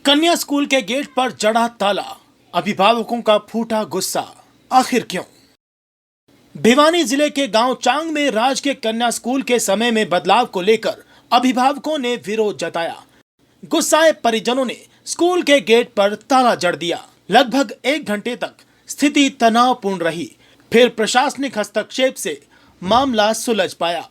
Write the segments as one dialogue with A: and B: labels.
A: कन्या स्कूल के गेट पर जड़ा ताला, अभिभावकों का फूटा गुस्सा, आखिर क्यों? भिवानी जिले के गांव चांग में राजकीय कन्या स्कूल के समय में बदलाव को लेकर अभिभावकों ने विरोध जताया। गुस्साए परिजनों ने स्कूल के गेट पर ताला जड़ दिया। लगभग 1 घंटे तक स्थिति तनावपूर्ण रही, फिर प्रशासनिक हस्तक्षेप से मामला सुलझ पाया।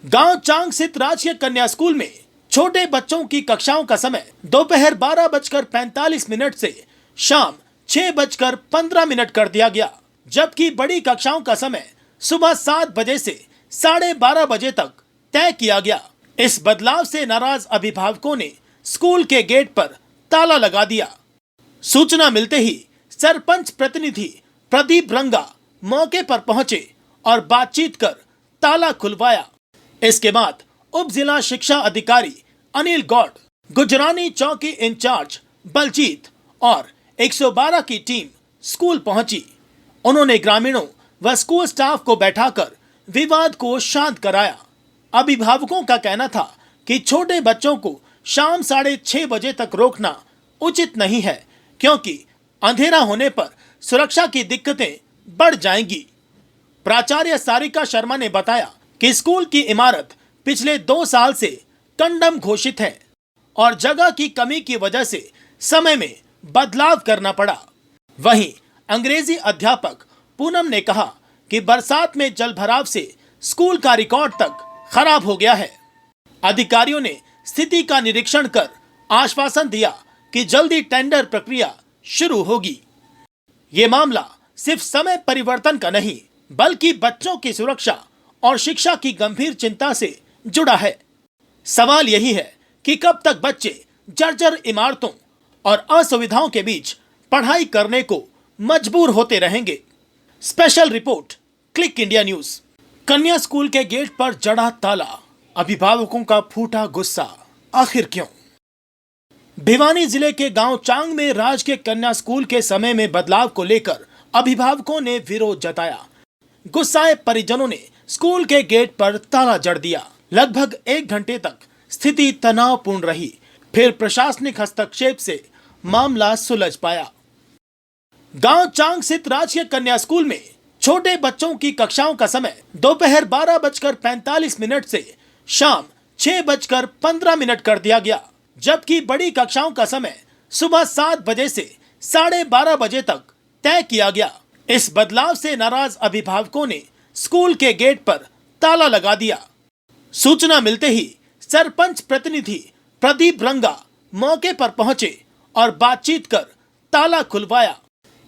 A: गांव चांग स्थित राजकीय कन्या स्कूल में छोटे बच्चों की कक्षाओं का समय दोपहर 12:45 से शाम 6:15 कर दिया गया, जबकि बड़ी कक्षाओं का समय सुबह 7 बजे से 12:30 बजे तक तय किया गया। इस बदलाव से नाराज अभिभावकों ने स्कूल के गेट पर ताला लगा दिया। सूचना मिलते ही सरपंच प्रतिनिधि प्रदीप रंगा मौके पर पहुंचे और बातचीत कर ताला खुलवाया। इसके बाद उप जिला शिक्षा अधिकारी अनिल गौड़, गुजरानी चौकी इंचार्ज बलजीत और 112 की टीम स्कूल पहुंची। उन्होंने ग्रामीणों व स्कूल स्टाफ को बैठाकर विवाद को शांत कराया। अभिभावकों का कहना था कि छोटे बच्चों को शाम 6:30 बजे तक रोकना उचित नहीं है, क्योंकि अंधेरा होने पर सुरक्षा की दिक्कतें बढ़ जाएंगी। प्राचार्य सारिका शर्मा ने बताया कि स्कूल की इमारत पिछले 2 साल से कंडम घोषित है और जगह की कमी की वजह से समय में बदलाव करना पड़ा। वहीं अंग्रेजी अध्यापक पूनम ने कहा कि बरसात में जलभराव से स्कूल का रिकॉर्ड तक खराब हो गया है। अधिकारियों ने स्थिति का निरीक्षण कर आश्वासन दिया कि जल्दी टेंडर प्रक्रिया शुरू होगी। ये मामला सिर्फ समय परिवर्तन का नहीं, बल्कि बच्चों की सुरक्षा और शिक्षा की गंभीर चिंता से जुड़ा है। सवाल यही है कि कब तक बच्चे जर्जर इमारतों और असुविधाओं के बीच पढ़ाई करने को मजबूर होते रहेंगे। Special report, click India news. कन्या स्कूल के गेट पर जड़ा ताला, अभिभावकों का फूटा गुस्सा, आखिर क्यों? भिवानी जिले के गांव चांग में राजकीय कन्या स्कूल के समय में बदलाव को लेकर अभिभावकों ने विरोध जताया। गुस्साए परिजनों ने स्कूल के गेट पर ताला जड़ दिया। लगभग 1 घंटे तक स्थिति तनावपूर्ण रही, फिर प्रशासनिक हस्तक्षेप से मामला सुलझ पाया। गांव चांग स्थित राजकीय कन्या स्कूल में छोटे बच्चों की कक्षाओं का समय दोपहर 12:45 से शाम 6:15 कर दिया गया, जबकि बड़ी कक्षाओं का समय सुबह 7 बजे से 12:30 बजे तक तय किया गया। इस बदलाव से नाराज अभिभावकों ने स्कूल के गेट पर ताला लगा दिया। सूचना मिलते ही सरपंच प्रतिनिधि प्रदीप रंगा मौके पर पहुंचे और बातचीत कर ताला खुलवाया।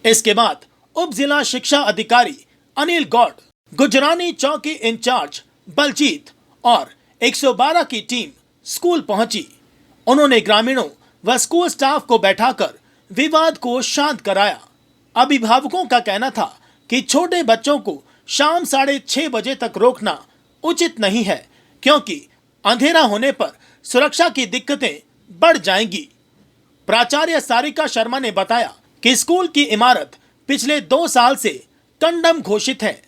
A: इसके बाद उप जिला शिक्षा अधिकारी अनिल गौड़, गुजरानी चौकी इंचार्ज बलजीत और 112 की टीम स्कूल पहुंची। उन्होंने ग्रामीणों व स्कूल स्टाफ को बैठाकर विवाद को शांत कराया। अभिभावकों का कहना था कि छोटे बच्चों को शाम 6:30 बजे तक रोकना उचित नहीं है, क्योंकि अंधेरा होने पर सुरक्षा की दिक्कतें बढ़ जाएंगी। प्राचार्य सारिका शर्मा ने बताया कि स्कूल की इमारत पिछले 2 साल से कंडम घोषित है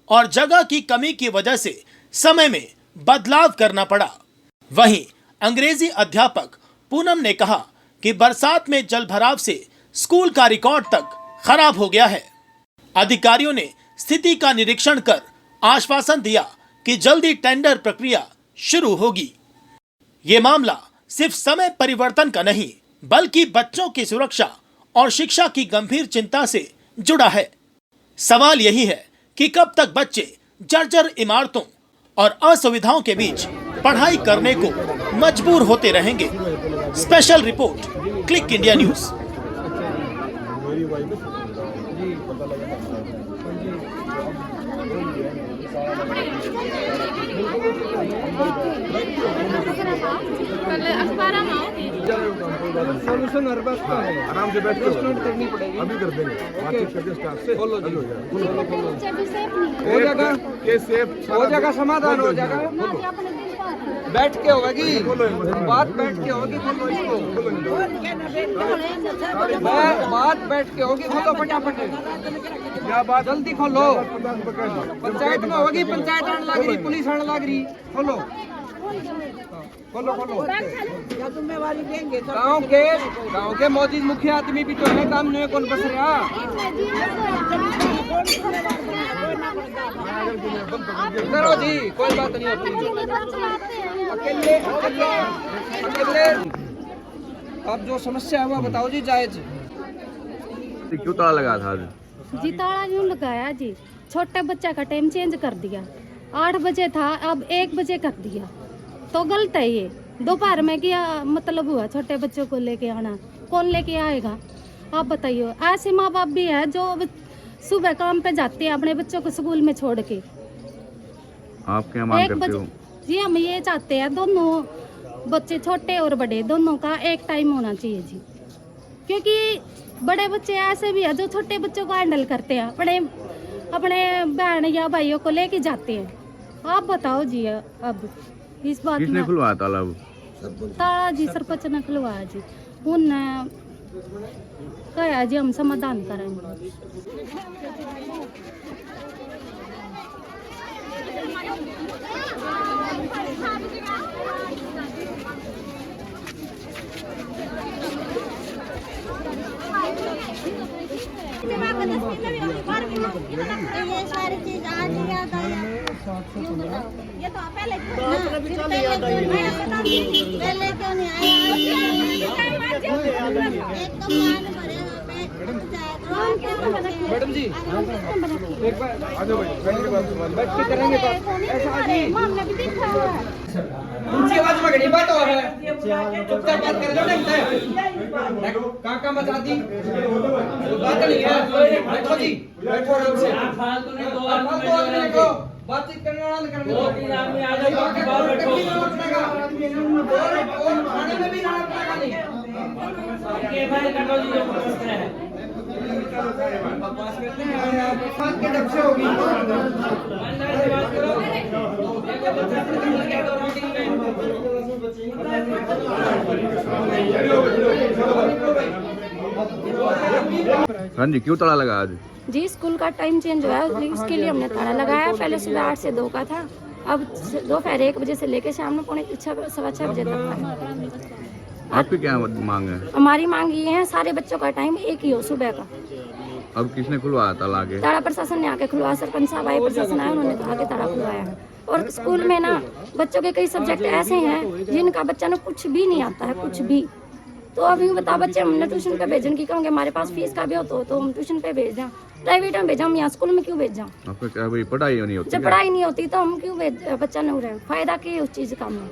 A: और जगह की कमी की वजह से समय में बदलाव करना पड़ा। वहीं अंग्रेजी अध्यापक पूनम ने कहा कि बरसात में जलभराव से स्कूल का रिकॉर्ड तक खराब हो गया है। अधिकारियों ने स्थिति का निरीक्षण कर आश्वासन दिया कि जल्दी टेंडर प्रक्रिया शुरू होगी। ये मामला सिर्फ समय परिवर्तन का नहीं, बल्कि बच्चों की सुरक्षा और शिक्षा की गंभीर चिंता से जुड़ा है। सवाल यही है कि कब तक बच्चे जर्जर इमारतों और असुविधाओं के बीच पढ़ाई करने को मजबूर होते रहेंगे। Special report, click India news.
B: Solution हर बात का है। आराम से बैठ के करनी पड़ेगी। अभी कर देंगे, बातचीत करके स्टाफ से बोलो जी, हो जाएगा, के सेफ हो जाएगा, समाधान हो जाएगा। बैठ के होगा कि बात बैठ के होगी, बोलो इसको, बात बैठ के होगी, खोलो फटाफट, क्या बात जल्दी खोलो। पंचायत में होगी, पंचायत आने लग रही, पुलिस आने लग रही, खोलो। खोलो खोलो।
C: क्या जिम्मेवारी देंगे सब?
B: गांव के मौजूद मुखिया आदमी भी तो है, काम नहीं कौन बस रहा। करो जी, कोई बात नहीं होती। अकेले अकेले अकेले अब जो समस्या हुआ बताओ जी, जायज।
D: क्यों ताला लगा था आज?
E: जी ताला यूं लगाया जी, छोटे बच्चे का टाइम चेंज कर दिया। 8 बजे था, अब 1 बजे कर दिया, तो गलत है ये। दोपहर में क्या मतलब हुआ छोटे बच्चों को लेके आना? कौन लेके आएगा आप बताइए? ऐसे माँ बाप भी है जो सुबह काम पे जाते हैं अपने बच्चों को स्कूल में छोड़ के।
D: आप क्या मांग करते हो?
E: जी हम ये चाहते हैं दोनों बच्चे, छोटे और बड़े दोनों का एक टाइम होना चाहिए जी, क्योंकि बड़े बच्चे ऐसे भी है जो छोटे बच्चों को हैंडल करते हैं, अपने बहन या भाइयों को लेके जाते हैं। आप बताओ जी अब इस बात
D: किसने
E: में।
D: खुलवाया ताला?
E: ताला जी सरपंच ने खुलवाया जी, उनने कहा जी हम समाधान करेंगे।
C: ये सारी चीज आज याद आया। ये तो पहले क्यों नहीं
B: मैडम जी एक बार आ जाओ भाई, बैठ के करेंगे बात। ऐसा जी ऊंची आवाज में घड़ी बात हो है, चुपचाप बात कर लो ना। काका मचा दी बात नहीं है। बैठो जी, बैठो आराम से। फालतू नहीं दो बातचीत करने वाला नहीं करने दो। आदमी आ जाओ, बाहर बैठो। और खाने में भी ना रखना नहीं ये भाई कटो जी जो बकवास है। बकवास करते हैं आप, बात के ढंग से होगी। अंदर से बात करो। एक बच्चा से क्या करो मीटिंग में।
D: हाँ जी, क्यों ताला लगा आज?
E: जी स्कूल का टाइम चेंज हुआ है, उसके लिए हमने ताला लगाया। पहले सुबह 8 से 2 का था, अब दोपहर 1 बजे से लेकर शाम में 6:15 बजे तक है।
D: आपकी क्या मांग है?
E: हमारी मांग ये है सारे बच्चों का टाइम एक ही हो सुबह का।
D: अब किसने खुलवाया ताला आगे?
E: ताला प्रशासन ने आके खुलवाया, सरपंच साहब आए, प्रशासन आया, उन्होंने आके ताला खुलवाया है। और स्कूल में ना बच्चों के कई सब्जेक्ट ऐसे हैं जिनका बच्चा ने कुछ भी नहीं आता है, कुछ भी। तो अभी बता बच्चे हमने ट्यूशन पे भेजने की कहोगे, हमारे पास फीस का भी हो तो हम ट्यूशन पे भेज दें, प्राइवेट में भेजा, हम यहाँ स्कूल में क्यों भेजा?
D: आपका क्या भाई पढ़ाई नहीं होती?
E: जब पढ़ाई नहीं होती तो हम क्यों बच्चा नहीं रहे? फायदा क्या उस चीज का? में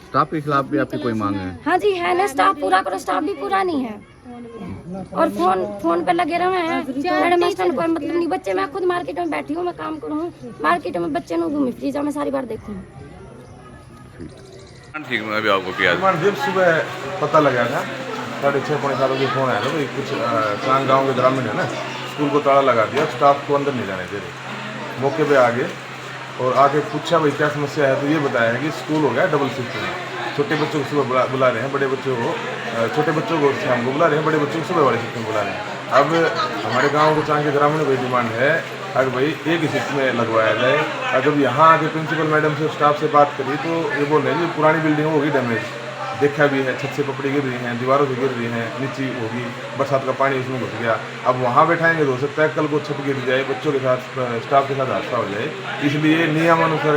D: स्टाफ के खिलाफ भी आपकी कोई मांग है?
E: हाँ जी है ना, स्टाफ पूरा करो, स्टाफ भी पूरा नहीं है और फोन पे लगे रहे हैं। मैडम मास्टर कोई मतलब नहीं। बच्चे, मैं खुद मार्केट में बैठी हूँ, मैं काम करूँ मार्केट में, बच्चे ने घूमी फिरी जाओ, मैं सारी बार देखूँ।
D: ठीक, मैं अभी आपको क्या
F: जब सुबह पता लगा था 6:30 पौने 7 बजे फोन आया था, भाई कुछ चांग गाँव के ग्रामीण है ना, स्कूल को ताला लगा दिया, स्टाफ को अंदर नहीं जाने दे रहे। मौके पे आ गए और आके पूछा भाई क्या समस्या है, तो ये बताया है कि स्कूल हो गया डबल शिफ्ट में। छोटे बच्चों को सुबह बुला रहे हैं, बड़े बच्चों को छोटे बच्चों को शाम को बुला रहे हैं, बड़े बच्चों को सुबह वाले शिफ्ट में बुला रहे हैं। अब हमारे गाँव के चांग के ग्रामीण की डिमांड है अगर भाई एक ही शिफ्ट में लगवाया जाए। और जब यहाँ आके प्रिंसिपल मैडम से स्टाफ से बात करी तो ये बोल रहे हैं कि पुरानी बिल्डिंग होगी डैमेज, देखा भी है, छत से पपड़ी गिर रही हैं, दीवारों से गिर रही हैं, नीचे होगी, बरसात का पानी उसमें घुस गया। अब वहाँ बैठाएंगे तो हो सकता है कल को छत गिर जाए, बच्चों के साथ स्टाफ के साथ हादसा हो जाए। इसलिए नियमानुसार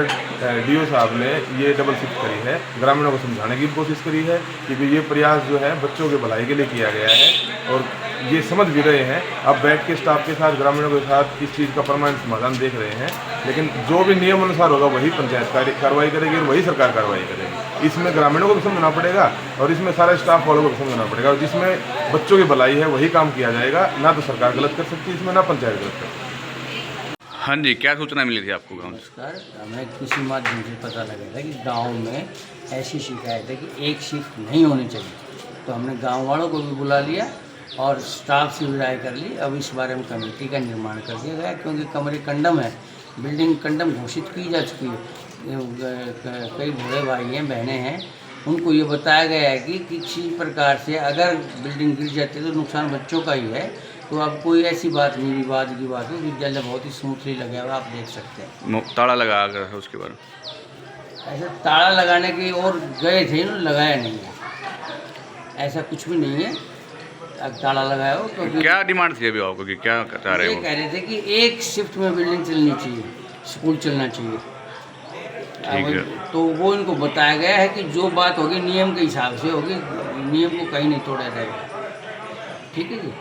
F: डीओ साहब ने ये डबल शिफ्ट करी है, ग्रामीणों को समझाने की कोशिश करी है कि ये प्रयास जो है बच्चों के भलाई के लिए किया गया है और ये समझ भी रहे हैं। अब बैठ के स्टाफ के साथ, ग्रामीणों के साथ इस चीज़ का परमानेंट समाधान देख रहे हैं, लेकिन जो भी नियम अनुसार होगा वही पंचायत कार्रवाई करेगी और वही सरकार कार्रवाई करेगी। इसमें ग्रामीणों को भी समझना पड़ेगा और इसमें सारे स्टाफ वालों को भी समझना पड़ेगा, और जिसमें बच्चों की भलाई है वही काम किया जाएगा। ना तो सरकार गलत कर सकती है इसमें, ना पंचायत गलत कर सकती।
D: हाँ जी, क्या सूचना मिली थी आपको गाँव से?
G: सर, हमें किसी माध्यम से पता लगा था कि गांव में ऐसी शिकायत है कि एक शिफ्ट नहीं होनी चाहिए, तो हमने गांव वालों को भी बुला लिया और स्टाफ से भी राय कर ली। अब इस बारे में कमेटी का निर्माण कर दिया गया, क्योंकि कमरे कंडम है, बिल्डिंग कंडम घोषित की जा चुकी है। कई बूढ़े भाई हैं, बहनें हैं, उनको ये बताया गया है कि किसी प्रकार से अगर बिल्डिंग गिर जाती है तो नुकसान बच्चों का ही है। तो अब कोई ऐसी बात नहीं, विवाद की बात है, विद्यालय बहुत ही स्मूथली लगा हुआ, आप देख सकते हैं।
D: ताला लगा अगर उसके बाद
G: ऐसा ताला लगाने की और गए थे ना, लगाया नहीं है, ऐसा कुछ भी नहीं है। अब ताला लगाया हो तो
D: क्या डिमांड थी अभिभावकों को कि क्या चाह रहे
G: ये
D: हो?
G: कह रहे थे कि एक शिफ्ट में बिल्डिंग चलनी चाहिए, स्कूल चलना चाहिए।
D: ठीक है।
G: तो वो इनको बताया गया है कि जो बात होगी नियम के हिसाब से होगी, नियम को कहीं नहीं तोड़ा जाएगा। ठीक है जी।